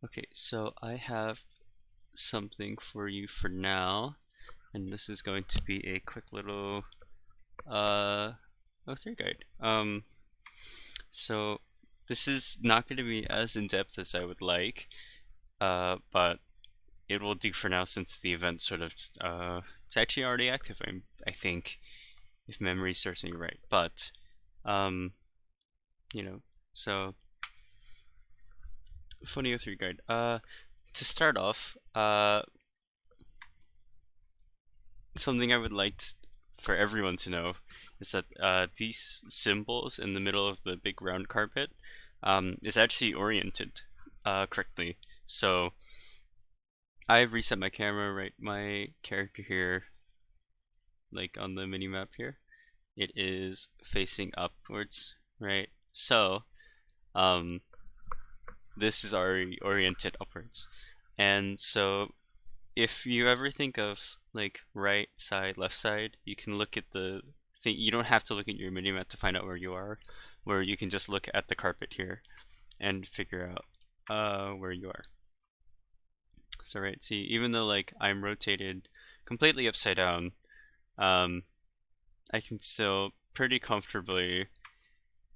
Okay, so I have something for you for now, and this is going to be a quick little O3 guide. So this is not going to be as in-depth as I would like, but it will do for now since the event sort of it's actually already active. I think, if memory serves me right. But you know, so funny O3 guide. To start off, something I would like for everyone to know is that these symbols in the middle of the big round carpet is actually oriented correctly. So I've reset my camera, right? My character here, like on the mini map here, it is facing upwards, right? So this is already oriented upwards. And so if you ever think of like right side, left side, you can look at the thing. You don't have to look at your minimap to find out where you are, where you can just look at the carpet here and figure out where you are. So right, see, even though like I'm rotated completely upside down, I can still pretty comfortably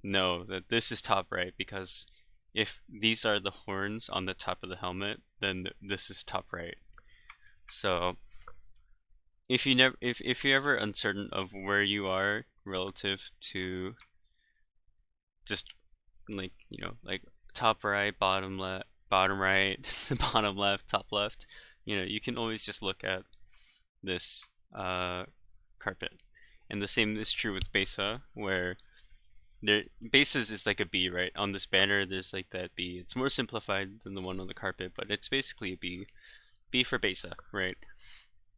know that this is top right, because if these are the horns on the top of the helmet, then this is top right. So if you're ever uncertain of where you are relative to just like like top right, bottom left, bottom right, bottom left, top left, you can always just look at this carpet. And the same is true with Beisa, where Beisa's is like a B, right? On this banner, there's like that B. It's more simplified than the one on the carpet, but it's basically a B. B for Beisa, right?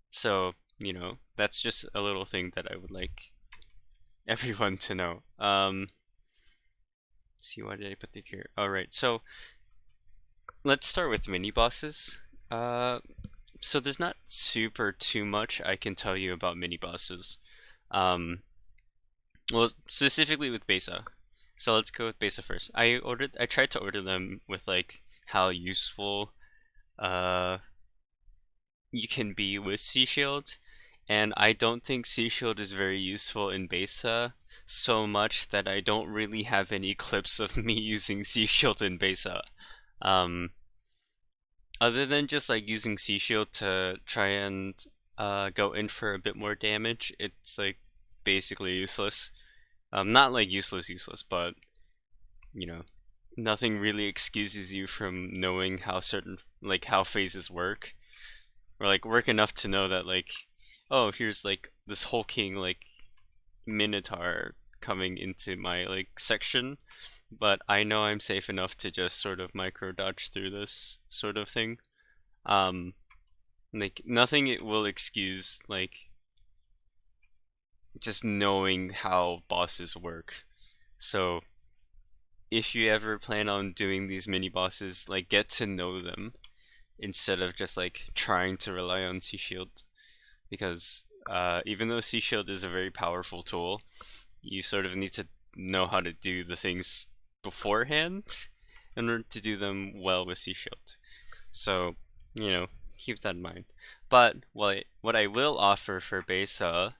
So, that's just a little thing that I would like everyone to know. Let's see, why did I put it here? All right, so let's start with mini bosses. So there's not super too much I can tell you about mini bosses. Well, specifically with Beisa. So let's go with Beisa first. I tried to order them with like how useful you can be with sheeeesh, and I don't think sheeeesh is very useful in Beisa, so much that I don't really have any clips of me using sheeeesh in Beisa. Other than just like using sheeeesh to try and go in for a bit more damage, it's like basically useless. Not like useless, but nothing really excuses you from knowing how how phases work, or like work enough to know that like, oh, here's like this hulking like minotaur coming into my like section, but I know I'm safe enough to just sort of micro dodge through this sort of thing. Like nothing it will excuse like just knowing how bosses work. So if you ever plan on doing these mini bosses, like get to know them instead of just like trying to rely on sheeeesh, because even though sheeeesh is a very powerful tool, you sort of need to know how to do the things beforehand in order to do them well with sheeeesh. So, keep that in mind. But what I will offer for Beisa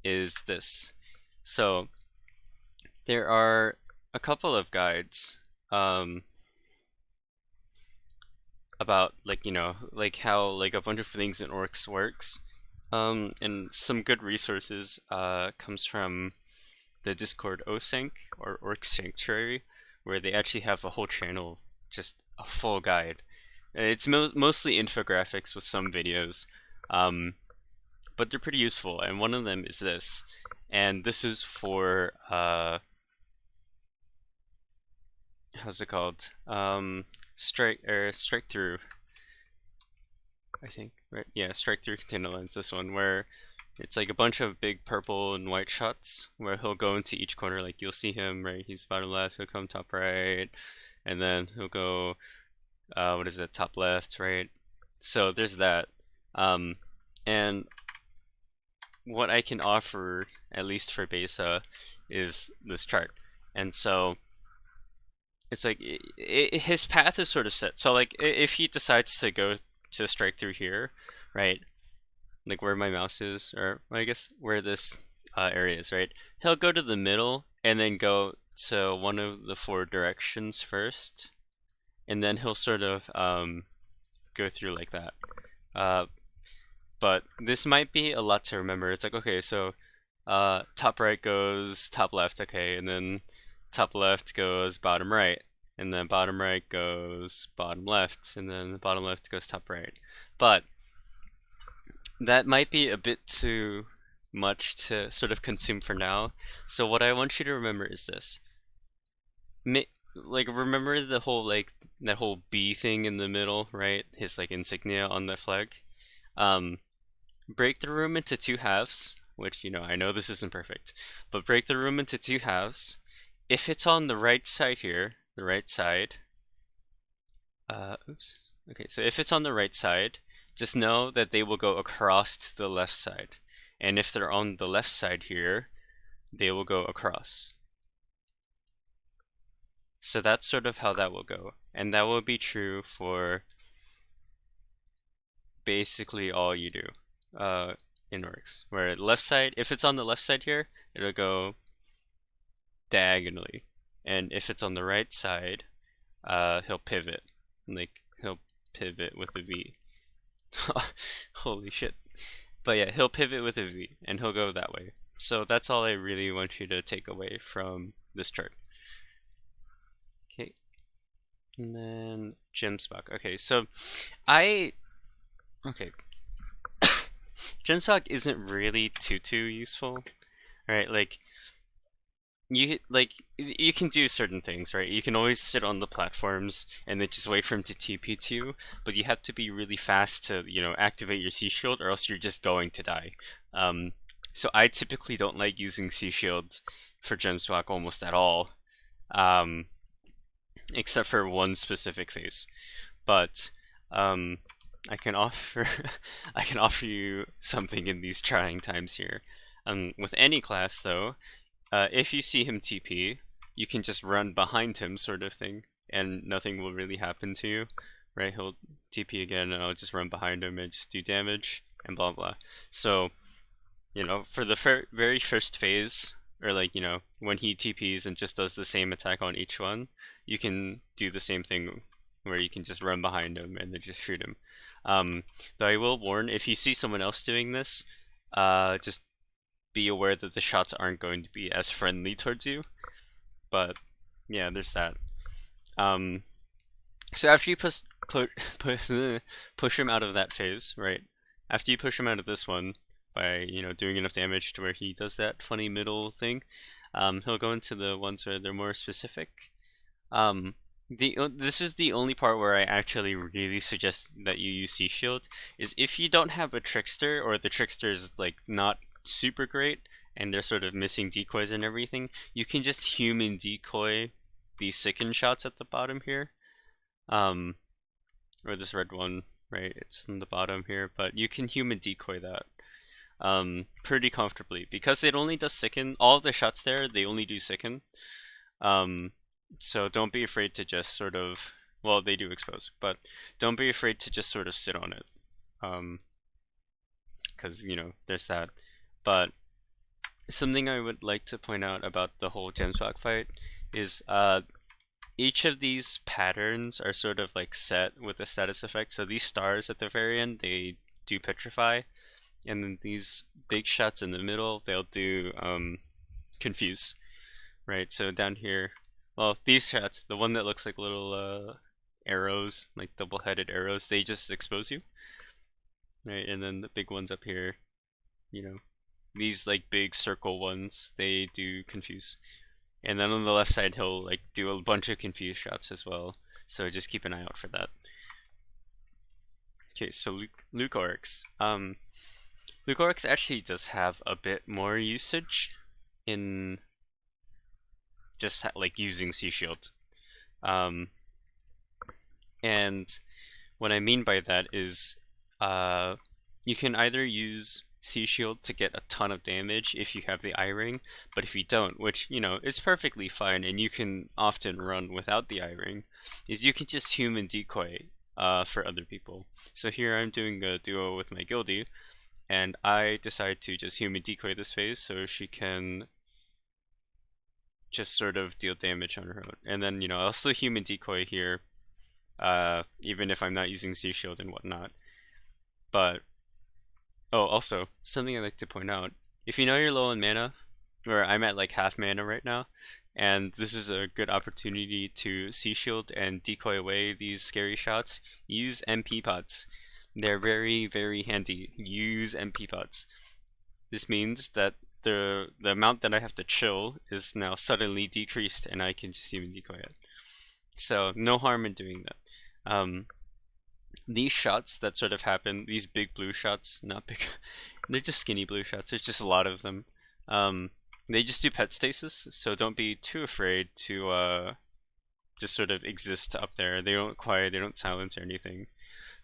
is this. So, there are a couple of guides about like like how like a bunch of things in ORYX works, and some good resources comes from the Discord OSync or ORYX Sanctuary, where they actually have a whole channel, just a full guide. It's mostly infographics with some videos, but they're pretty useful. And one of them is this, and this is for how's it called? Strike through. I think, right? Yeah, strike through container lens. This one where it's like a bunch of big purple and white shots where he'll go into each corner. Like you'll see him, right? He's bottom left. He'll come top right, and then he'll go. What is it? Top left, right? So there's that. And what I can offer, at least for Beisa, is this chart. And so it's like his path is sort of set. So like if he decides to go to strike through here, right? Like where my mouse is, or I guess where this area is, right? He'll go to the middle and then go to one of the 4 directions first, and then he'll sort of go through like that. But this might be a lot to remember. It's like, okay, so top right goes top left, okay, and then top left goes bottom right, and then bottom right goes bottom left, and then the bottom left goes top right. But that might be a bit too much to sort of consume for now. So what I want you to remember is this. Like remember the whole like that whole B thing in the middle, right? His like insignia on the flag. Break the room into 2 halves, which, you know, I know this isn't perfect, but break the room into 2 halves. If it's on the right side here, the right side, oops. Okay, so if it's on the right side, just know that they will go across to the left side. And if they're on the left side here, they will go across. So that's sort of how that will go. And that will be true for basically all you do in ORYX. Where left side, if it's on the left side here, it'll go diagonally. And if it's on the right side, he'll pivot. Like, he'll pivot with a V. Holy shit. But yeah, he'll pivot with a V, and he'll go that way. So that's all I really want you to take away from this chart. Okay. And then Gemsbok. Okay, so okay. Gemsbok isn't really too useful, right? Like you can do certain things, right? You can always sit on the platforms and then just wait for him to TP to you, but you have to be really fast to, you know, activate your C shield, or else you're just going to die. So I typically don't like using C shield for Gemsbok almost at all, except for one specific phase. But I can offer I can offer you something in these trying times here. With any class though, if you see him TP, you can just run behind him, sort of thing, and nothing will really happen to you, right? He'll TP again, and I'll just run behind him and just do damage, and blah blah. So, you know, for the very first phase, or like, you know, when he TPs and just does the same attack on each one, you can do the same thing where you can just run behind him and then just shoot him. Though I will warn, if you see someone else doing this, just be aware that the shots aren't going to be as friendly towards you. But yeah, there's that. So after you push him out of that phase, right? After you push him out of this one by, you know, doing enough damage to where he does that funny middle thing, he'll go into the ones where they're more specific. This is the only part where I actually really suggest that you use C Shield, is if you don't have a Trickster, or the Trickster is like not super great and they're sort of missing decoys and everything, you can just human decoy these sicken shots at the bottom here, or this red one, right? It's in the bottom here, but you can human decoy that pretty comfortably, because it only does sicken. All of the shots there, they only do sicken. So don't be afraid to just sort of, well, they do expose, but don't be afraid to just sort of sit on it, because, you know, there's that. But something I would like to point out about the whole Gemsbok fight is each of these patterns are sort of like set with a status effect. So these stars at the very end, they do petrify, and then these big shots in the middle, they'll do confuse, right? So down here, well, these shots, the one that looks like little arrows, like double-headed arrows, they just expose you, right? And then the big ones up here, you know, these like big circle ones, they do confuse. And then on the left side, he'll like do a bunch of confuse shots as well. So just keep an eye out for that. Okay, so Leucoryx. Leucoryx actually does have a bit more usage in just like using C Shield. And what I mean by that is you can either use C shield to get a ton of damage if you have the eye ring, but if you don't, which, you know, is perfectly fine and you can often run without the eye ring, is you can just human decoy for other people. So here I'm doing a duo with my guildie, and I decide to just human decoy this phase so she can just sort of deal damage on her own. And then, you know, I'll still human decoy here, even if I'm not using C shield and whatnot. But, oh, also, something I'd like to point out, if you know you're low on mana, or I'm at like half mana right now, and this is a good opportunity to C shield and decoy away these scary shots, use MP pots. They're very, very handy. Use MP pots. This means that the amount that I have to chill is now suddenly decreased, and I can just even decoy it. So no harm in doing that. These shots that sort of happen, these big blue shots, not big, they're just skinny blue shots. There's just a lot of them. They just do pet stasis, so don't be too afraid to just sort of exist up there. They don't quiet, they don't silence or anything.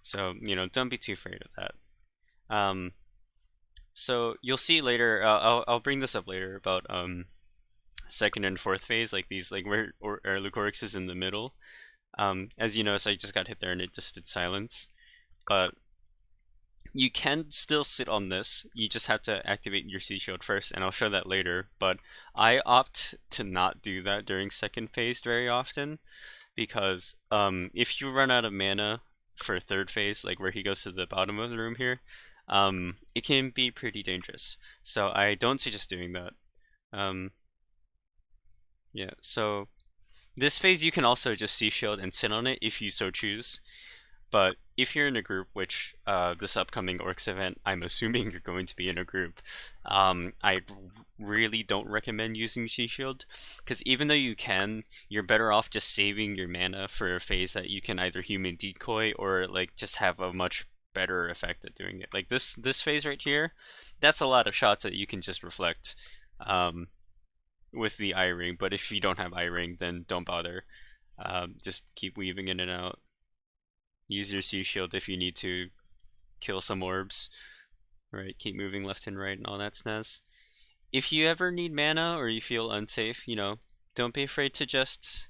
So, you know, don't be too afraid of that. So you'll see later, I'll bring this up later about second and fourth phase, like these, like where Leucoryx is in the middle. As you notice, I just got hit there and it just did silence. But you can still sit on this. You just have to activate your C shield first, and I'll show that later. But I opt to not do that during second phase very often, because if you run out of mana for third phase, like where he goes to the bottom of the room here, it can be pretty dangerous. So I don't suggest doing that. Yeah, so this phase you can also just C shield and sit on it if you so choose. But if you're in a group, which this upcoming ORYX event, I'm assuming you're going to be in a group, I really don't recommend using C shield, because even though you can, you're better off just saving your mana for a phase that you can either human decoy or like just have a much better effect at doing it. Like this phase right here, that's a lot of shots that you can just reflect with the eye ring. But if you don't have eye ring, then don't bother. Just keep weaving in and out. Use your C shield if you need to kill some orbs. Right, keep moving left and right and all that snaz. If you ever need mana or you feel unsafe, you know, don't be afraid to just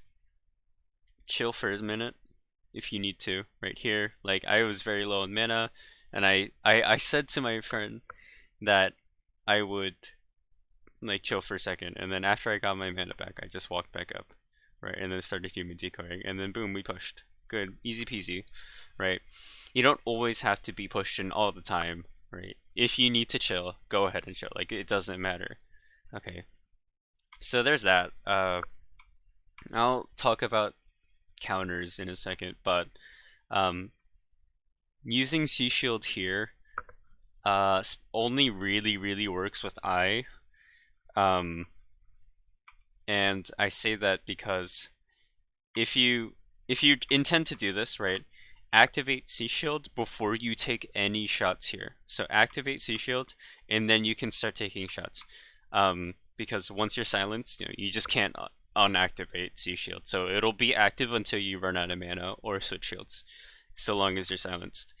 chill for a minute if you need to. Right here, like I was very low on mana, and I said to my friend that I would like chill for a second, and then after I got my mana back, I just walked back up, right, and then started human decoying, and then boom, we pushed. Good, easy peasy, right? You don't always have to be pushed in all the time, right? If you need to chill, go ahead and chill. Like, it doesn't matter. Okay, so there's that. I'll talk about counters in a second, but using C shield here only really works with eye. And I say that because if you intend to do this, right, activate C shield before you take any shots here. So activate C shield, and then you can start taking shots. Because once you're silenced, you know, you just can't unactivate C shield. So it'll be active until you run out of mana or switch shields, so long as you're silenced.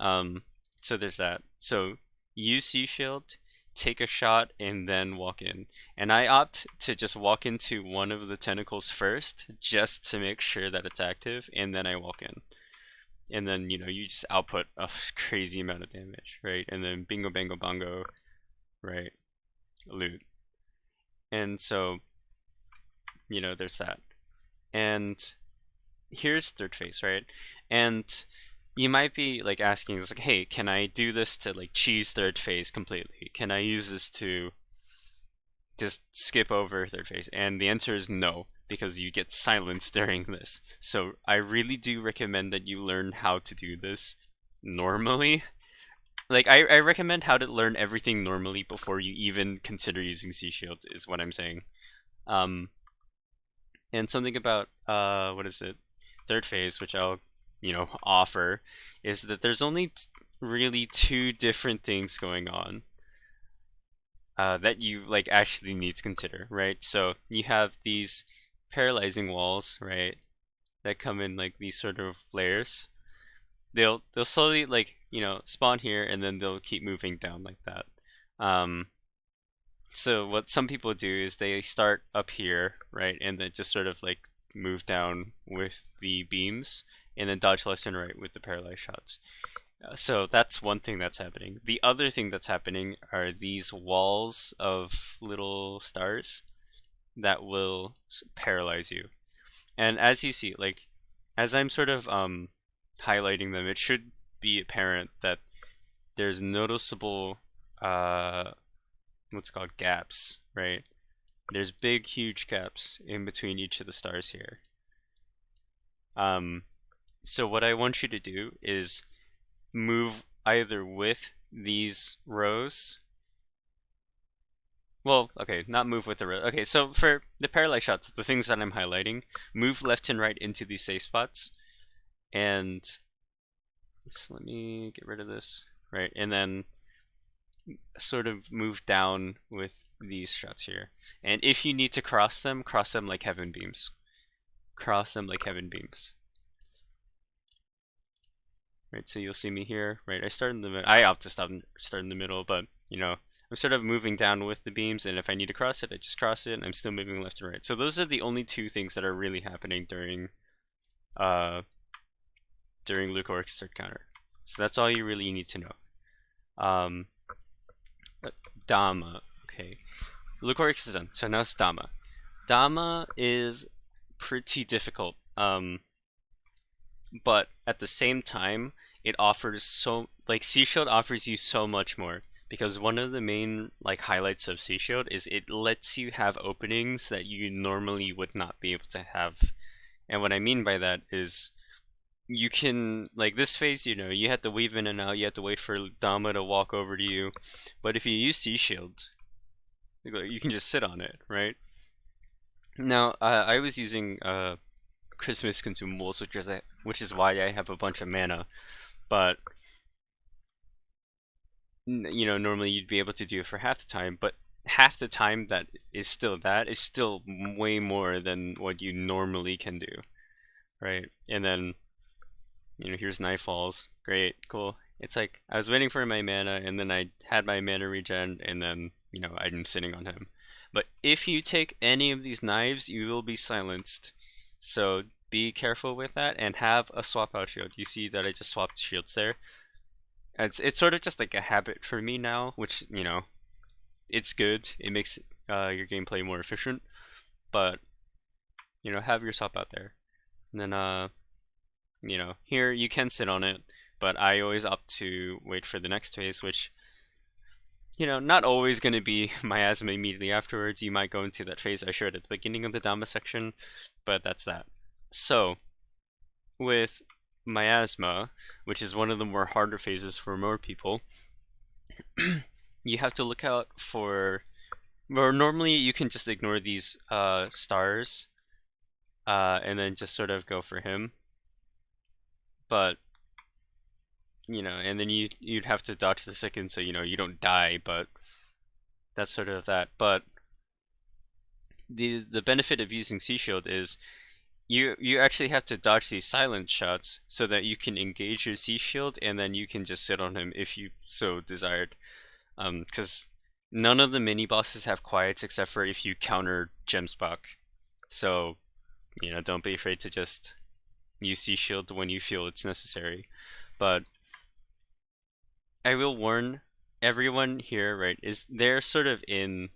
So there's that. So use C shield, take a shot, and then walk in. And I opt to just walk into one of the tentacles first, just to make sure that it's active, and then I walk in. And then, you know, you just output a crazy amount of damage, right? And then bingo, bango, bongo, right? Loot. And so, you know, there's that. And here's third phase, right? And you might be like asking, like, hey, can I do this to like cheese third phase completely? Can I use this to just skip over third phase? And the answer is no, because you get silenced during this. So I really do recommend that you learn how to do this normally. Like, I recommend how to learn everything normally before you even consider using C shield, is what I'm saying. And something about what is it, third phase, which I'll, you know, offer, is that there's only really two different things going on that you like actually need to consider, right? So you have these paralyzing walls, right, that come in like these sort of layers. They'll slowly, like, you know, spawn here, and then they'll keep moving down like that. So what some people do is they start up here, right, and then just sort of like move down with the beams, and then dodge left and right with the paralyzed shots. So that's one thing that's happening. The other thing that's happening are these walls of little stars that will paralyze you. And as you see, like, as I'm sort of highlighting them, it should be apparent that there's noticeable what's called gaps, right? There's big, huge gaps in between each of the stars here. So what I want you to do is move either with these rows. Well, okay, not move with the row. Okay, so for the paralyzed shots, the things that I'm highlighting, move left and right into these safe spots, and let me get rid of this, right? And then sort of move down with these shots here. And if you need to cross them like heaven beams. Cross them like heaven beams. Right, so you'll see me here, right? I start in the middle. I opt to start in the middle, but you know, I'm sort of moving down with the beams, and if I need to cross it, I just cross it, and I'm still moving left and right. So those are the only two things that are really happening during Leucoryx third counter. So that's all you really need to know. Dammah. Okay. Leucoryx is done. So now it's Dammah. Dammah is pretty difficult. But at the same time, it offers SeeShield offers you so much more, because one of the main like highlights of SeeShield is it lets you have openings that you normally would not be able to have. And what I mean by that is you can, like this phase, you know, you have to weave in and out, you have to wait for Dammah to walk over to you. But if you use SeeShield, you can just sit on it, right? Now, I was using Christmas consumables, which is why I have a bunch of mana, but you know, normally you'd be able to do it for half the time, but half the time that is still way more than what you normally can do, right? And then, you know, here's Nightfalls. Great, cool. It's like I was waiting for my mana, and then I had my mana regen, and then, you know, I'm sitting on him. But if you take any of these knives, you will be silenced. So be careful with that, and have a swap out shield. You see that I just swapped shields there. It's sort of just like a habit for me now, which, you know, it's good. It makes your gameplay more efficient. But, you know, have your swap out there. And then you know, here you can sit on it, but I always opt to wait for the next phase, which, you know, not always going to be miasma immediately afterwards. You might go into that phase I showed at the beginning of the Dammah section, but that's that. So, with miasma, which is one of the more harder phases for more people, you have to look out for, or normally you can just ignore these stars, and then just sort of go for him. But, you know, and then you'd have to dodge the second, so, you know, you don't die, but that's sort of that. But the benefit of using SeeShield is you actually have to dodge these silent shots so that you can engage your SeeShield, and then you can just sit on him if you so desired. Because none of the mini bosses have quiets except for if you counter Gemsbok. So, you know, don't be afraid to just use SeeShield when you feel it's necessary. But I will warn everyone here, right, is they're sort of in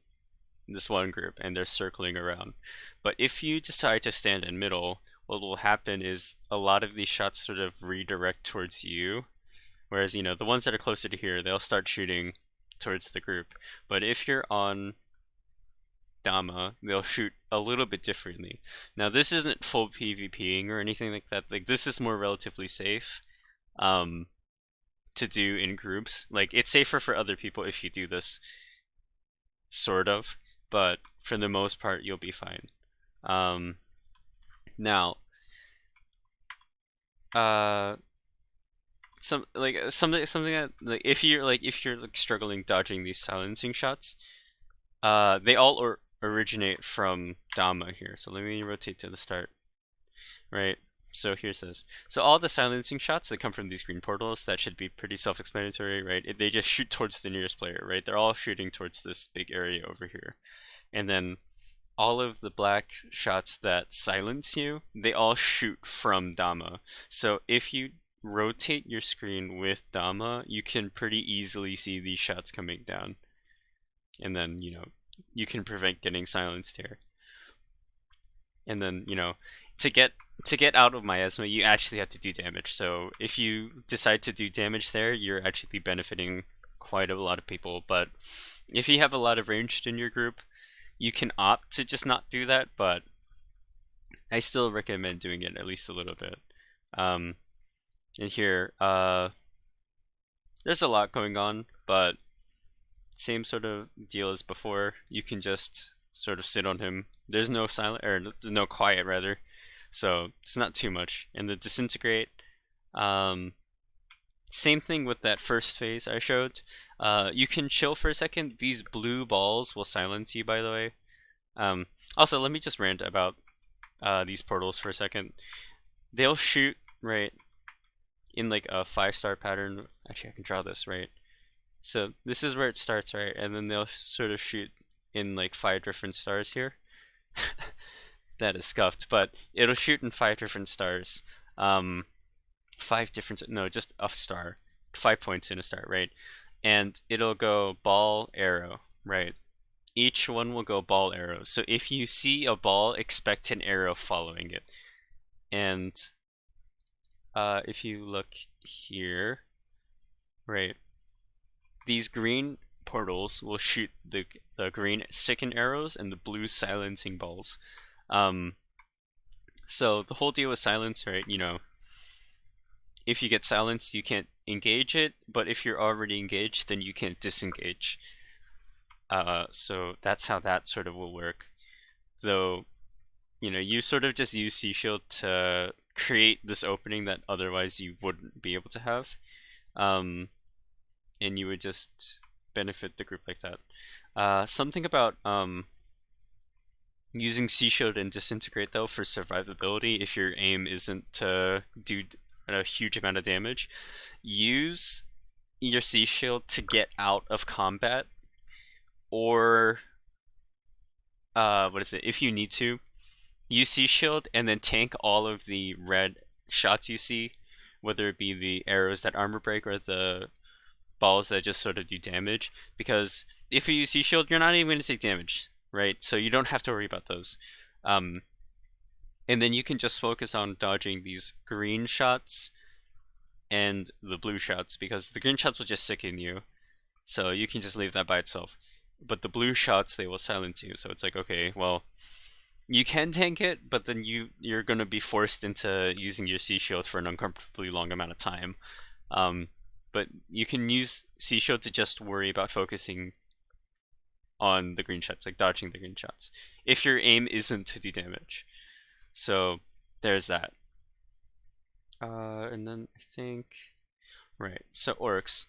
this one group and they're circling around. But if you decide to stand in middle, what will happen is a lot of these shots sort of redirect towards you. Whereas, you know, the ones that are closer to here, they'll start shooting towards the group. But if you're on Dammah, they'll shoot a little bit differently. Now, this isn't full PvPing or anything like that. Like, this is more relatively safe to do in groups. Like, it's safer for other people if you do this, sort of. But for the most part, you'll be fine. Now, something that, like, if you're like struggling dodging these silencing shots, they all originate from Dammah here. So let me rotate to the start. Right. So here's this. So all the silencing shots that come from these green portals, that should be pretty self-explanatory, right? They just shoot towards the nearest player, right? They're all shooting towards this big area over here. And then all of the black shots that silence you, they all shoot from Dammah. So if you rotate your screen with Dammah, you can pretty easily see these shots coming down. And then, you can prevent getting silenced here. And then, to get out of miasma, you actually have to do damage. So if you decide to do damage there, you're actually benefiting quite a lot of people. But if you have a lot of ranged in your group, you can opt to just not do that, but I still recommend doing it at least a little bit. And here, there's a lot going on, but same sort of deal as before. You can just sort of sit on him. There's no silent, or no quiet rather, so it's not too much. And the disintegrate, same thing with that first phase I showed. You can chill for a second. These blue balls will silence you, by the way. Also, let me just rant about these portals for a second. They'll shoot, right, in like a 5-star pattern. Actually, I can draw this, right? So this is where it starts, right? And then they'll sort of shoot in like 5 different stars here. That is scuffed, but it'll shoot in 5 different stars. 5 different, no, just a star. 5 points in a star, right? And it'll go ball, arrow, right? Each one will go ball, arrow. So if you see a ball, expect an arrow following it. And if you look here, right, these green portals will shoot the green sticking arrows and the blue silencing balls. So the whole deal with silence, right, if you get silenced, you can't engage it, but if you're already engaged, then you can't disengage. So that's how that sort of will work. Though, you sort of just use sheeesh to create this opening that otherwise you wouldn't be able to have. And you would just benefit the group like that. Something about using sheeesh and disintegrate though for survivability, if your aim isn't to do a huge amount of damage, use your sheeesh to get out of combat, or if you need to, use sheeesh and then tank all of the red shots you see, whether it be the arrows that armor break or the balls that just sort of do damage, because if you use sheeesh, you're not even going to take damage, right? So you don't have to worry about those. And then you can just focus on dodging these green shots and the blue shots, because the green shots will just sicken you, so you can just leave that by itself. But the blue shots, they will silence you, so it's like, okay, well, you can tank it, but then you're going to be forced into using your sheeesh for an uncomfortably long amount of time. But you can use sheeesh to just worry about focusing on the green shots, like dodging the green shots, if your aim isn't to do damage. So there's that. And then I think, right, so ORYX.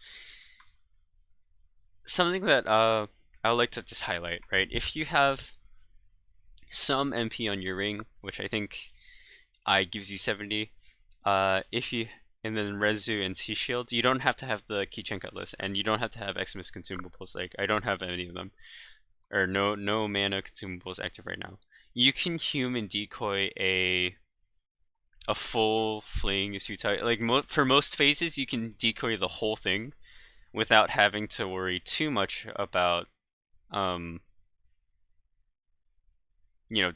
Something that I would like to just highlight, right? If you have some MP on your ring, which I think I gives you 70, and then Rezu and sheeesh, you don't have to have the keychain cutlass, and you don't have to have Xmas consumables. Like, I don't have any of them, or no mana consumables active right now. You can human decoy a full fling is futile. Like, for most phases, you can decoy the whole thing without having to worry too much about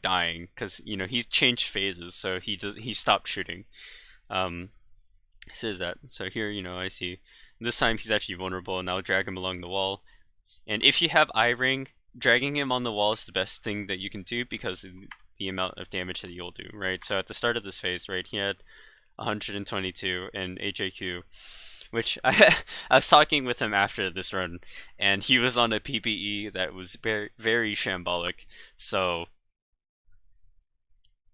dying, because he's changed phases, so he stopped shooting. Says that. So here, I see this time he's actually vulnerable, and I'll drag him along the wall. And if you have eye ring, dragging him on the wall is the best thing that you can do, because of the amount of damage that you'll do, right? So at the start of this phase, right, he had 122 in HAQ, which I was talking with him after this run, and he was on a PPE that was very, very shambolic. So,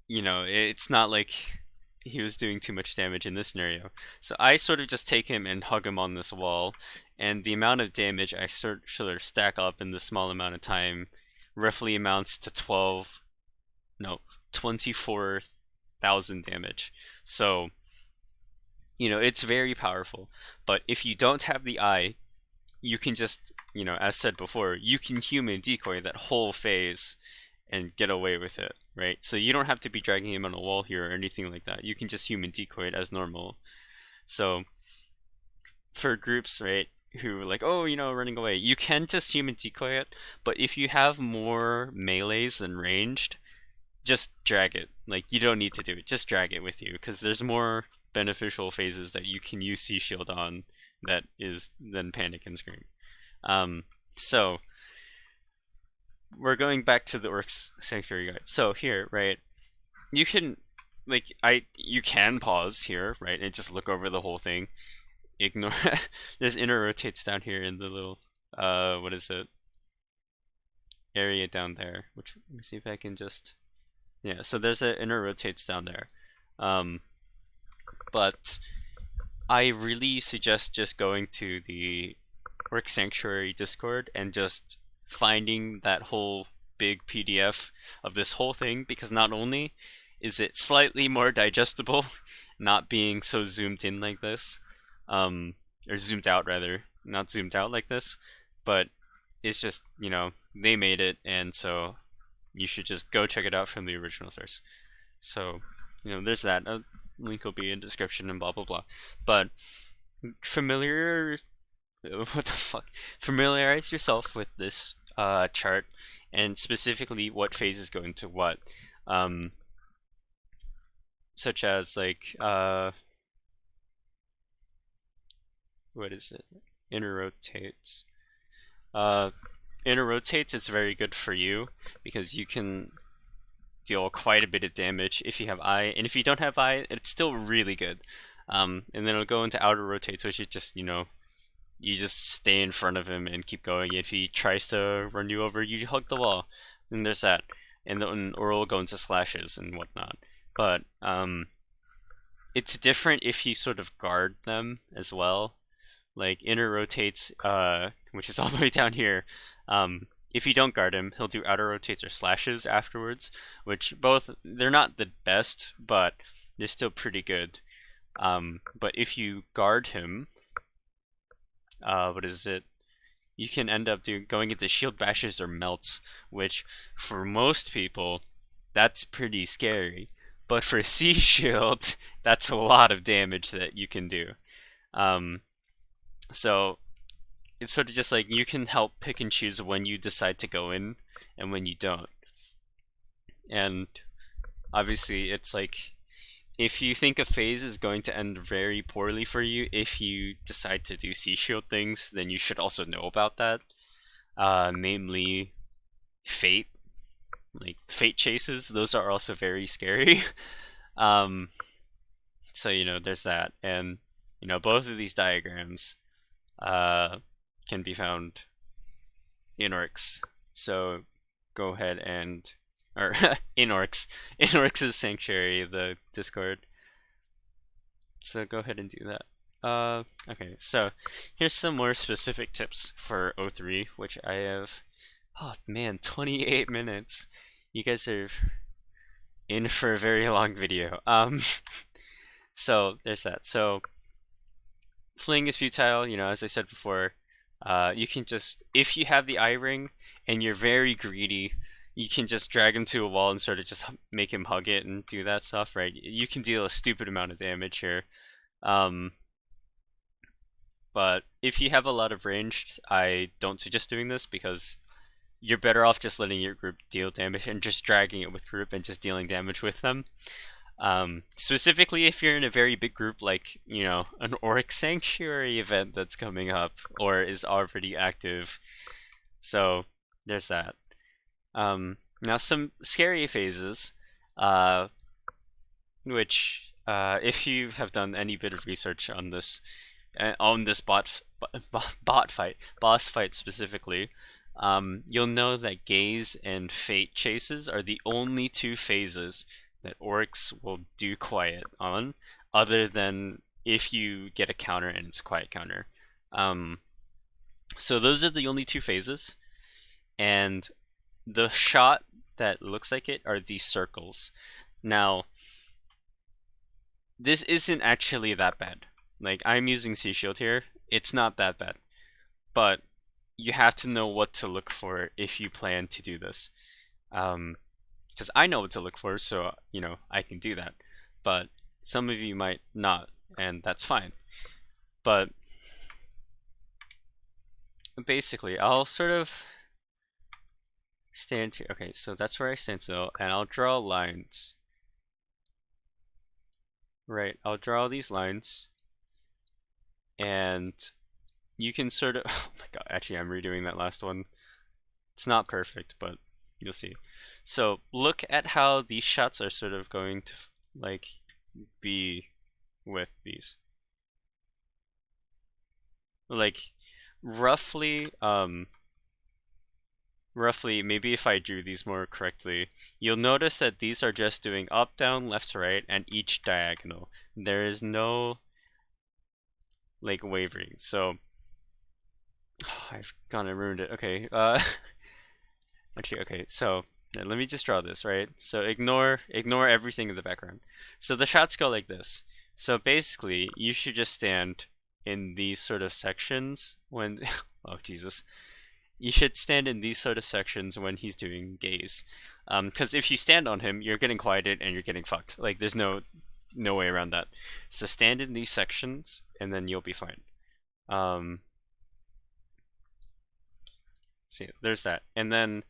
it's not like he was doing too much damage in this scenario. So I sort of just take him and hug him on this wall, and the amount of damage I sort of stack up in this small amount of time roughly amounts to 24,000 damage. So, you know, it's very powerful. But if you don't have the eye, you can just, you know, as said before, you can human decoy that whole phase and get away with it, right? So you don't have to be dragging him on a wall here or anything like that. You can just human decoy it as normal. So for groups, right, who are like, oh, you know, running away, you can just human decoy it, but if you have more melees than ranged, just drag it. Like, you don't need to do it, just drag it with you, because there's more beneficial phases that you can use Sea Shield on that is than Panic and Scream. So we're going back to the ORYX Sanctuary guide. So here, right, you can you can pause here, right, and just look over the whole thing. Ignore there's inner rotates down here in the little what is it? Area down there. Which, let me see if I can just, yeah, so there's an inner rotates down there. But I really suggest just going to the ORYX Sanctuary Discord and just finding that whole big PDF of this whole thing, because not only is it slightly more digestible, not being so zoomed in like this, or zoomed out rather, not zoomed out like this, but it's just, you know, they made it, and so you should just go check it out from the original source. So, you know, there's that. A link will be in description and blah blah blah. But what the fuck? Familiarize yourself with this chart, and specifically what phases go into what. Such as like what is it? Inner rotates. Inner rotates is very good for you because you can deal quite a bit of damage if you have eye, and if you don't have eye, it's still really good. And then it'll go into outer rotates, which is just, you know, you just stay in front of him and keep going. If he tries to run you over, you hug the wall. And there's that. And then or it'll go into slashes and whatnot. But it's different if you sort of guard them as well. Like inner rotates, which is all the way down here. If you don't guard him, he'll do outer rotates or slashes afterwards, which both, they're not the best, but they're still pretty good. But if you guard him, what is it? You can end up going into shield bashes or melts, which for most people, that's pretty scary. But for Sea Shield, that's a lot of damage that you can do. So it's sort of just like you can help pick and choose when you decide to go in and when you don't. And obviously, it's like if you think a phase is going to end very poorly for you, if you decide to do Sea Shield things, then you should also know about that. Namely, Fate. Like, Fate chases, those are also very scary. So, you know, there's that. And, you know, both of these diagrams can be found in ORYX. So, go ahead and, or in ORYX's Sanctuary, the Discord. So go ahead and do that. Okay, so here's some more specific tips for O3, which I have, oh man, 28 minutes. You guys are in for a very long video. So there's that. So fleeing is futile, you know, as I said before. You can just, if you have the eye ring and you're very greedy, you can just drag him to a wall and sort of just make him hug it and do that stuff, right? You can deal a stupid amount of damage here. But if you have a lot of ranged, I don't suggest doing this because you're better off just letting your group deal damage and just dragging it with group and just dealing damage with them. Specifically if you're in a very big group like, you know, an ORYX Sanctuary event that's coming up or is already active. So there's that. Now some scary phases, which if you have done any bit of research on this boss fight specifically, you'll know that Gaze and Fate chases are the only two phases that ORYX will do quiet on, other than if you get a counter and it's quiet counter. So those are the only two phases, and the shot that looks like it are these circles. Now, this isn't actually that bad. Like, I'm using CSHIELD here. It's not that bad. But you have to know what to look for if you plan to do this. Because I know what to look for, so, you know, I can do that. But some of you might not, and that's fine. But basically, I'll sort of stand here. Okay, so that's where I stand still, and I'll draw lines. Right, I'll draw these lines, and you can sort of, oh my god, actually I'm redoing that last one. It's not perfect, but you'll see. So look at how these shots are sort of going to like be with these. Like roughly, maybe if I drew these more correctly, you'll notice that these are just doing up, down, left to right, and each diagonal. There is no like wavering. So I've kind of ruined it. Okay, actually, okay, so let me just draw this, right? So ignore everything in the background. So the shots go like this. So basically, you should just stand in these sort of sections when, oh Jesus. You should stand in these sort of sections when he's doing gaze. Because if you stand on him, you're getting quieted and you're getting fucked. Like, there's no way around that. So stand in these sections, and then you'll be fine. See, there's that. And then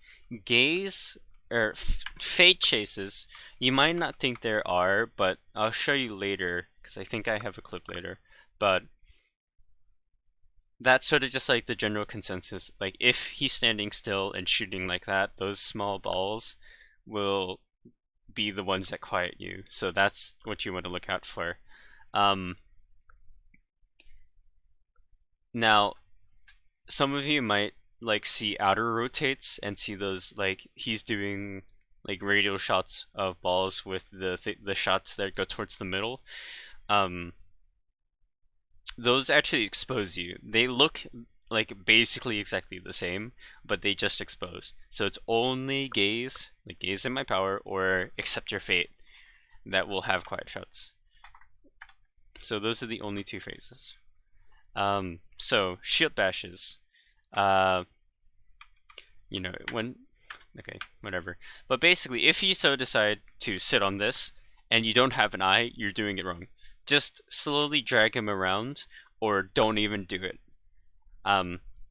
gaze, or fade chases, you might not think there are, but I'll show you later, because I think I have a clip later. But that's sort of just like the general consensus. Like, if he's standing still and shooting like that, those small balls will be the ones that quiet you. So that's what you want to look out for. Now, some of you might like see outer rotates and see those, like he's doing like radial shots of balls with the shots that go towards the middle. Those actually expose you. They look like basically exactly the same, but they just expose. So it's only gaze, like gaze in my power, or accept your fate, that will have quiet shots. So those are the only two phases. So shield bashes. You know, when, okay, whatever. But basically, if you so decide to sit on this and you don't have an eye, you're doing it wrong. Just slowly drag him around, or don't even do it.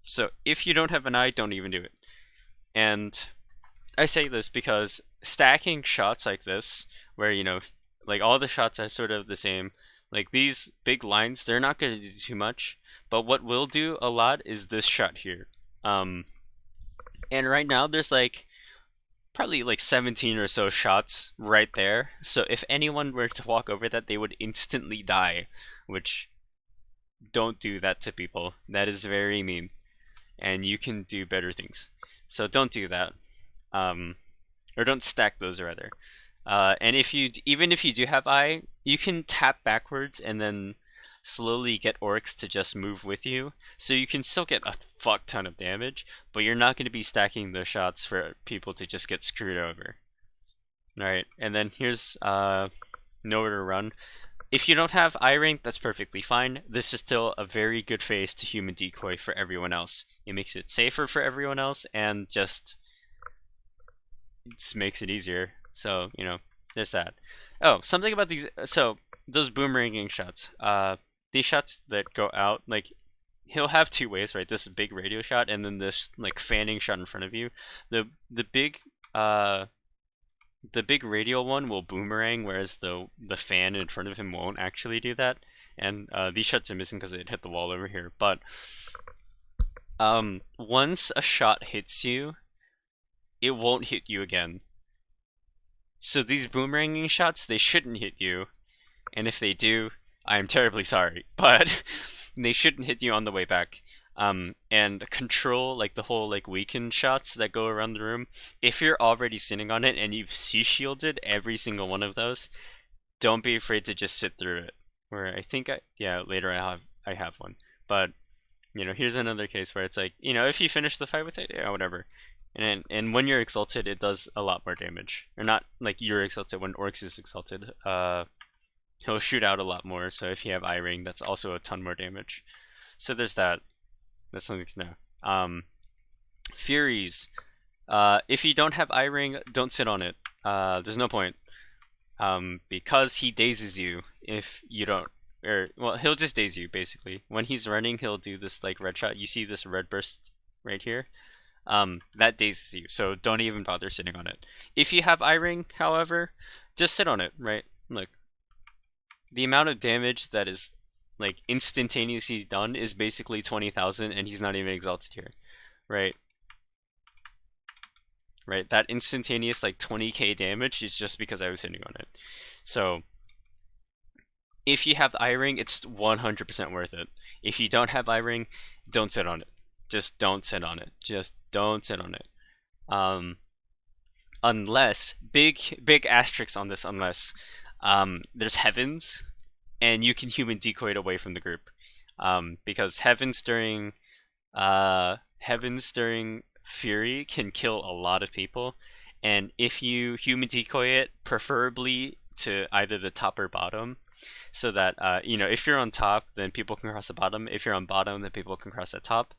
So if you don't have an eye, don't even do it. And I say this because stacking shots like this, where, you know, like all the shots are sort of the same, like these big lines, they're not going to do too much, but what will do a lot is this shot here. And right now there's like probably like 17 or so shots right there. So if anyone were to walk over that, they would instantly die, which, don't do that to people. That is very mean, and you can do better things. So don't do that, or don't stack those rather. And even if you do have eye, you can tap backwards and then slowly get ORYX to just move with you, so you can still get a fuck ton of damage, but you're not going to be stacking the shots for people to just get screwed over. Alright, and then here's nowhere to run. If you don't have eye rank, that's perfectly fine. This is still a very good phase to human decoy for everyone else. It makes it safer for everyone else, and just makes it easier. So, you know, there's that. Oh, something about these, so those boomeranging shots. These shots that go out, like, he'll have two ways, right? This big radio shot, and then this like fanning shot in front of you. The big radial one will boomerang, whereas the fan in front of him won't actually do that. And these shots are missing because it hit the wall over here. But once a shot hits you, it won't hit you again. So these boomeranging shots, they shouldn't hit you. And if they do, I am terribly sorry. But they shouldn't hit you on the way back. And control, like the whole like weakened shots that go around the room. If you're already sitting on it and you've CSHIELDed every single one of those, don't be afraid to just sit through it. Where I think later I have one. But you know, here's another case where it's like, you know, if you finish the fight with it, yeah, whatever. And when you're exalted, it does a lot more damage. Or not like you're exalted, when ORYX is exalted. he'll shoot out a lot more. So if you have eye ring, that's also a ton more damage. So there's that. That's something to know. Furies. If you don't have eye ring, don't sit on it. There's no point. Because he dazes you if you don't, or well, he'll just daze you basically. When he's running, he'll do this like red shot. You see this red burst right here? That dazes you, so don't even bother sitting on it. If you have eye ring, however, just sit on it, right? Look, the amount of damage that is like instantaneously done is basically 20,000, and he's not even exalted here, right? Right, that instantaneous like 20k damage is just because I was sitting on it. So if you have the eye ring, it's 100% worth it. If you don't have eye ring, don't sit on it. Just don't sit on it. Just don't sit on it. Unless big asterisks on this, unless there's heavens and you can human decoy it away from the group, because heavens during Fury can kill a lot of people, and if you human decoy it, preferably to either the top or bottom, so that if you're on top, then people can cross the bottom. If you're on bottom, then people can cross the top.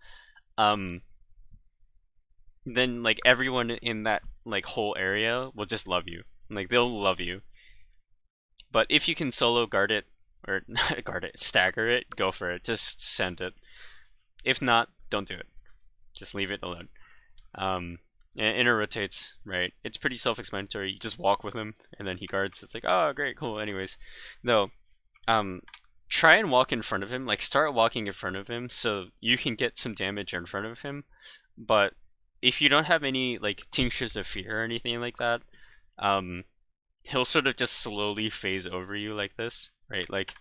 Then like everyone in that like whole area will just love you. Like they'll love you. But if you can solo guard it or not guard it, stagger it, go for it. Just send it. If not, don't do it. Just leave it alone. And inner rotates, right? It's pretty self-explanatory. You just walk with him, and then he guards. It's like, oh, great, cool. Anyways, though, try and walk in front of him. Like, start walking in front of him so you can get some damage in front of him. But if you don't have any like tinctures of fear or anything like that, he'll sort of just slowly phase over you like this, right? Like,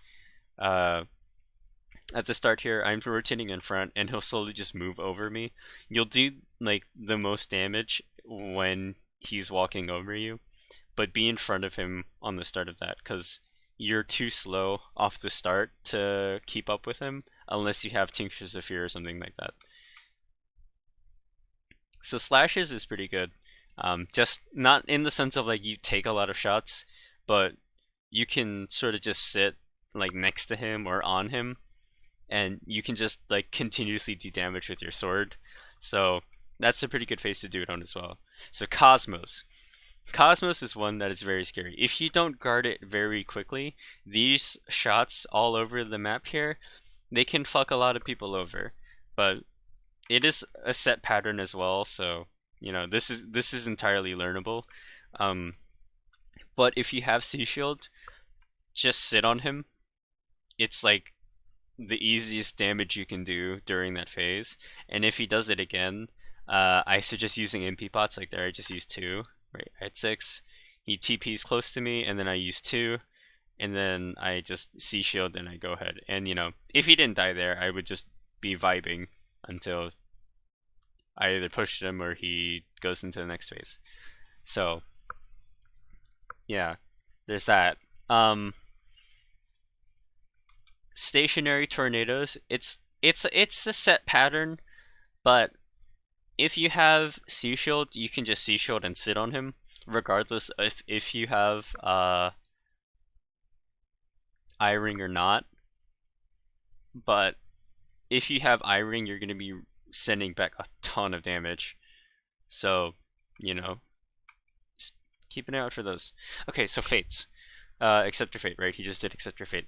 at the start here, I'm rotating in front, and he'll slowly just move over me. You'll do like the most damage when he's walking over you, but be in front of him on the start of that, because you're too slow off the start to keep up with him unless you have tinctures of fear or something like that. So slashes is pretty good. Just not in the sense of like you take a lot of shots, but you can sort of just sit like next to him or on him, and you can just like continuously do damage with your sword. So that's a pretty good phase to do it on as well. So Cosmos. Cosmos is one that is very scary. If you don't guard it very quickly, these shots all over the map here, they can fuck a lot of people over. But it is a set pattern as well, so this is entirely learnable. But if you have Sea Shield, just sit on him. It's like the easiest damage you can do during that phase. And if he does it again, I suggest using MP pots. Like there, I just used 2. Right, I had 6. He TP's close to me, and then I use 2, and then I just Sea Shield, and I go ahead. And if he didn't die there, I would just be vibing until I either pushed him or he goes into the next phase. So yeah, there's that. Stationary tornadoes. It's a set pattern, but if you have Sea Shield, you can just Sea Shield and sit on him, regardless if you have eye ring or not. But if you have eye ring, you're gonna be sending back a ton of damage. So, just keep an eye out for those. Okay, so fates. Accept your fate, right? He just did accept your fate.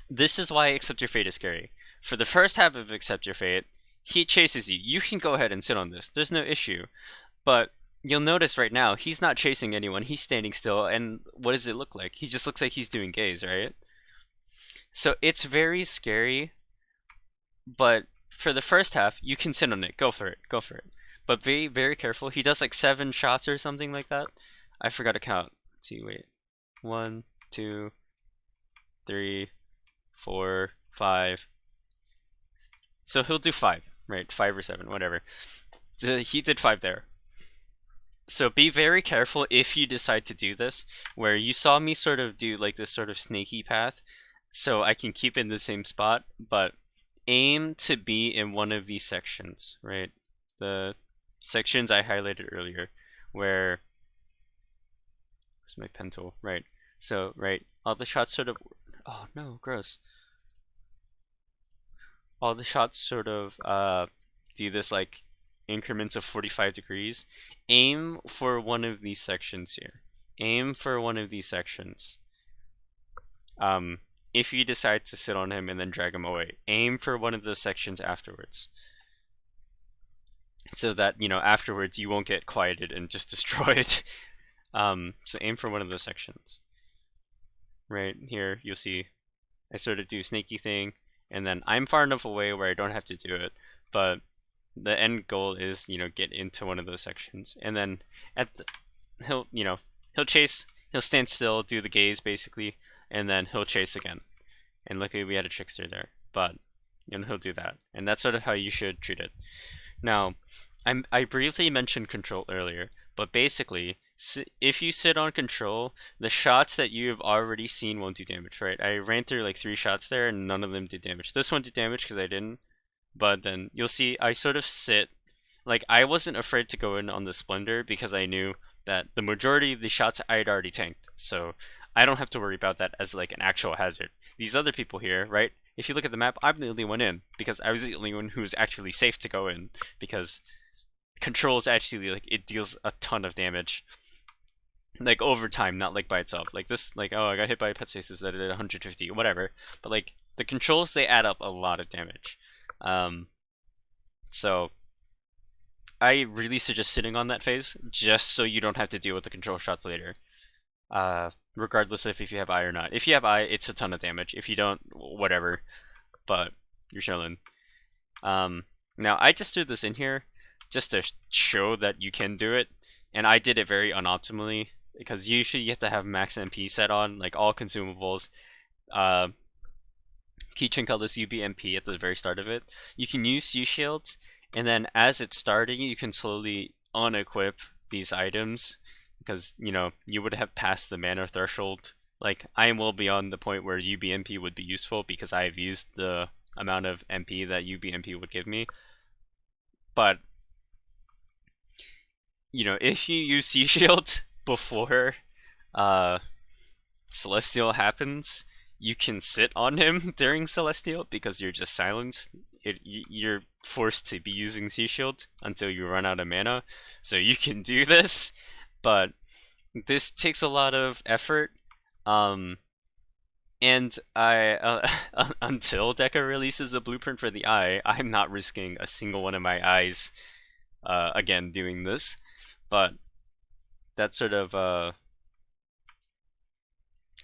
This is why accept your fate is scary. For the first half of accept your fate, he chases you. You can go ahead and sit on this. There's no issue. But you'll notice right now, he's not chasing anyone. He's standing still, and what does it look like? He just looks like he's doing gaze, right? So it's very scary, but for the first half, you can sit on it. Go for it. Go for it. But be very careful. He does like 7 shots or something like that. I forgot to count. Let's see, wait. 1, 2, 3, 4, 5. So he'll do 5, right? 5 or 7, whatever. He did 5 there. So be very careful if you decide to do this, where you saw me sort of do like this sort of snaky path, so I can keep in the same spot, but aim to be in one of these sections, right? The sections I highlighted earlier, where's my pen tool? Right. So, right, all the shots sort of, oh no, gross. All the shots sort of do this like increments of 45 degrees. Aim for one of these sections here. Aim for one of these sections. If you decide to sit on him and then drag him away, aim for one of those sections afterwards. So that, you know, afterwards you won't get quieted and just destroyed. So aim for one of those sections. Right here, you'll see I sort of do snaky thing, and then I'm far enough away where I don't have to do it, but the end goal is, you know, get into one of those sections. And then at the, he'll chase, he'll stand still, do the gaze basically, and then he'll chase again. And luckily we had a trickster there, but you know, he'll do that. And that's sort of how you should treat it. Now, I briefly mentioned control earlier, but basically, if you sit on control, the shots that you've already seen won't do damage, right? I ran through like 3 shots there and none of them did damage. This one did damage because I didn't, but then you'll see I sort of sit, like I wasn't afraid to go in on the Splendor because I knew that the majority of the shots I had already tanked, so I don't have to worry about that as like an actual hazard. These other people here, right? If you look at the map, I'm the only one in because I was the only one who was actually safe to go in because control is actually like it deals a ton of damage, like over time, not like by itself. Like this, like oh I got hit by a pet stasis that did 150, whatever. But like the controls, they add up a lot of damage. So I really suggest sitting on that phase just so you don't have to deal with the control shots later. Regardless of if you have eye or not. If you have eye, it's a ton of damage. If you don't, whatever. But you're chilling. Now I just threw this in here just to show that you can do it, and I did it very unoptimally because usually you have to have max MP set on, like all consumables. Keychain colors UB MP at the very start of it. You can use Sea Shield, and then as it's starting, you can slowly unequip these items because you know you would have passed the mana threshold. Like I am well beyond the point where UB MP would be useful because I have used the amount of MP that UB MP would give me. But you know, if you use Sea Shield before Celestial happens, you can sit on him during Celestial because you're just silenced. You're forced to be using Sea Shield until you run out of mana. So you can do this, but this takes a lot of effort. And I until Deca releases a blueprint for the eye, I'm not risking a single one of my eyes again doing this. But that's sort of how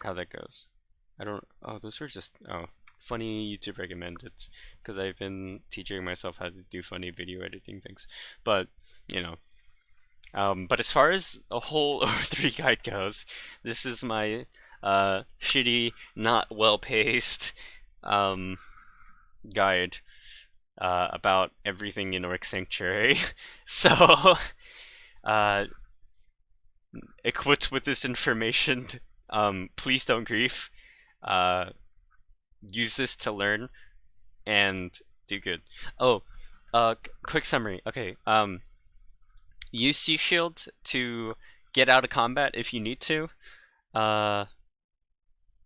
that goes. I don't. Oh, those were just funny YouTube recommended because I've been teaching myself how to do funny video editing things. But you know, but as far as a whole O3 guide goes, this is my shitty, not well paced guide about everything in ORYX Sanctuary. So. Equipped with this information, please don't grief. Use this to learn and do good. Oh, quick summary. Okay, use Sea Shield to get out of combat if you need to.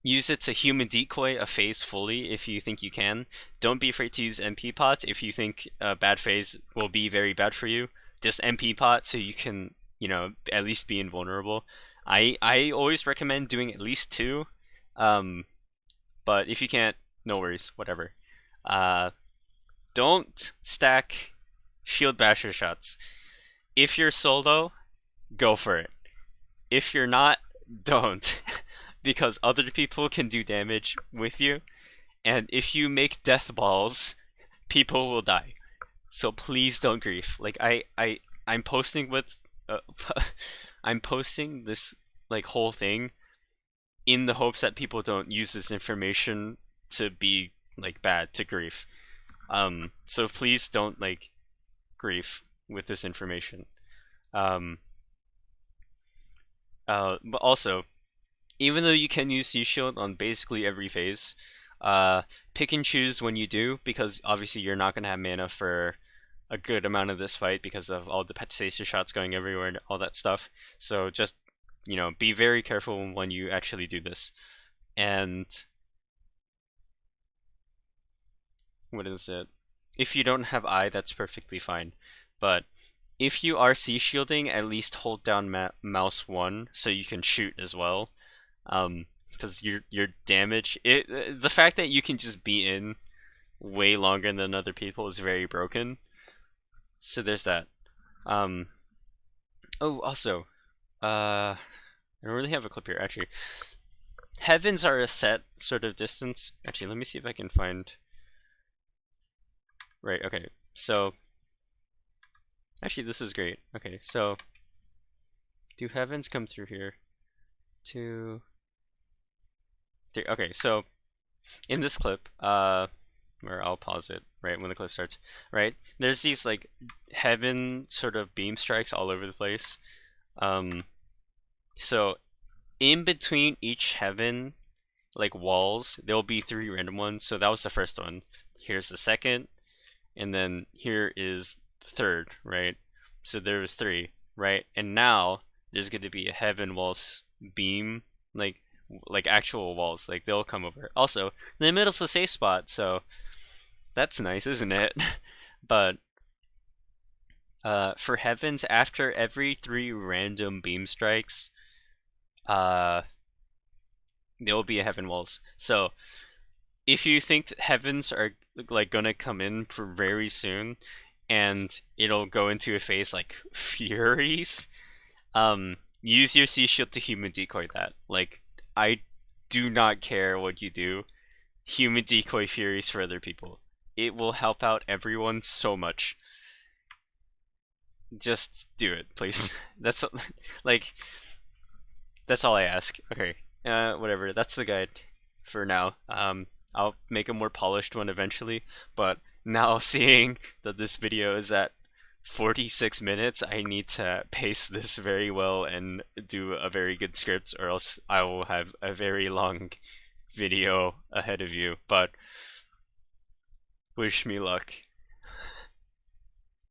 Use it to human decoy a phase fully if you think you can. Don't be afraid to use MP pots if you think a bad phase will be very bad for you. Just MP pot so you can, you know, at least be invulnerable. I always recommend doing at least 2, but if you can't, no worries, whatever. Don't stack shield basher shots. If you're solo, go for it. If you're not, don't, because other people can do damage with you, and if you make death balls, people will die. So please don't grief. Like I'm posting with, I'm posting this like whole thing in the hopes that people don't use this information to be like bad, to grief. So please don't like grief with this information. But also, even though you can use Sea Shield on basically every phase, pick and choose when you do, because obviously you're not gonna have mana for a good amount of this fight because of all the pet stasis shots going everywhere and all that stuff. So just, you know, be very careful when you actually do this. And what is it? If you don't have eye, that's perfectly fine. But if you are C shielding, at least hold down mouse 1 so you can shoot as well. Because your damage, the fact that you can just be in way longer than other people is very broken. So there's that. Oh, also, I don't really have a clip here actually. Heavens are a set sort of distance. Actually, let me see if I can find. Right. Okay. So actually, this is great. Okay. So do heavens come through here? Okay. So in this clip, where I'll pause it right when the clip starts. Right. There's these like heaven sort of beam strikes all over the place. So in between each heaven, like walls, there'll be 3 random ones. So that was the first one. Here's the second, and then here is the third, right? So there was 3, right? And now there's going to be a heaven walls beam, like actual walls, like they'll come over. Also, the middle's a safe spot, so that's nice, isn't it? But for heavens, after every 3 random beam strikes, there will be a heaven walls. So if you think that heavens are like gonna come in for very soon, and it'll go into a phase like Furies, use your C shield to human decoy that. Like, I do not care what you do. Human decoy Furies for other people. It will help out everyone so much. Just do it, please. That's like that's all I ask. Okay. Whatever. That's the guide for now. I'll make a more polished one eventually, but now seeing that this video is at 46 minutes, I need to pace this very well and do a very good script, or else I will have a very long video ahead of you. But wish me luck.